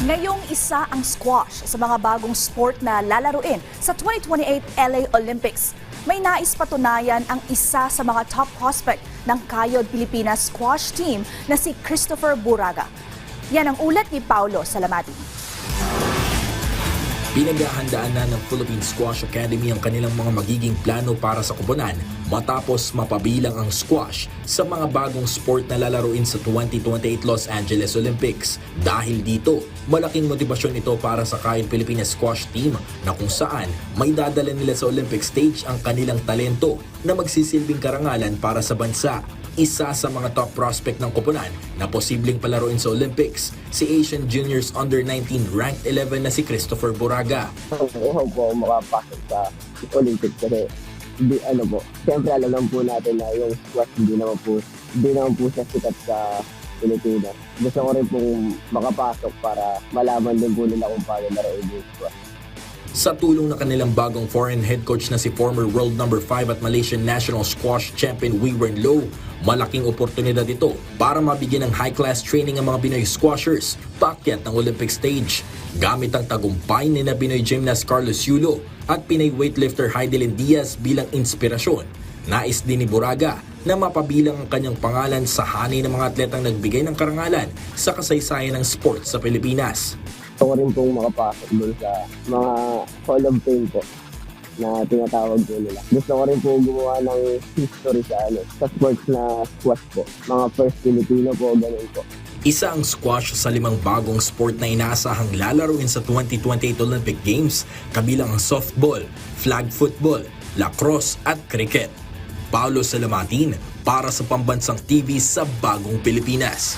Ngayong isa ang squash sa mga bagong sport na lalaruin sa 2028 LA Olympics. May nais patunayan ang isa sa mga top prospect ng Kayod Pilipinas squash team na si Christopher Buraga. Yan ang ulat ni Paulo Salamati. Pinaghahandaan na ng Philippine Squash Academy ang kanilang mga magiging plano para sa koponan matapos mapabilang ang squash sa mga bagong sport na lalaruin sa 2028 Los Angeles Olympics. Dahil dito, malaking motibasyon ito para sa Kayod Pilipinas squash team na kung saan may dadala nila sa Olympic stage ang kanilang talento na magsisilbing karangalan para sa bansa. Isa sa mga top prospect ng koponan na posibleng palaruin sa Olympics, si Asian Juniors Under-19 ranked 11 na si Christopher Buraga. Uhaw po makapasok sa Olympics kasi siyempre alam naman po natin na yung squash hindi naman po siya sikat sa Pilipinas. Gusto ko rin pong makapasok para malaman din po nila kung paano laruin yung squash. Sa tulong ng kanilang bagong foreign head coach na si former world number 5 at Malaysian national squash champion Wee-Wen Loh, malaking oportunidad ito para mabigyan ng high-class training ang mga Pinoy squashers paakyat ng Olympic stage. Gamit ang tagumpay ni na Pinoy gymnast Carlos Yulo at Pinoy weightlifter Heidelin Diaz bilang inspirasyon, nais din ni Buraga na mapabilang ang kanyang pangalan sa hanay ng mga atletang nagbigay ng karangalan sa kasaysayan ng sport sa Pilipinas. Gusto ko rin pong makapasok doon sa mga Hall of Fame po na tinatawag po nila. Gusto ko rin po gumawa ng history sa sports na squash po. Mga first Filipino po, ganun po. Isa ang squash sa 5 bagong sport na inaasahang lalaruin sa 2028 Olympic Games, kabilang ang softball, flag football, lacrosse at cricket. Paulo Salamatin para sa Pambansang TV sa Bagong Pilipinas.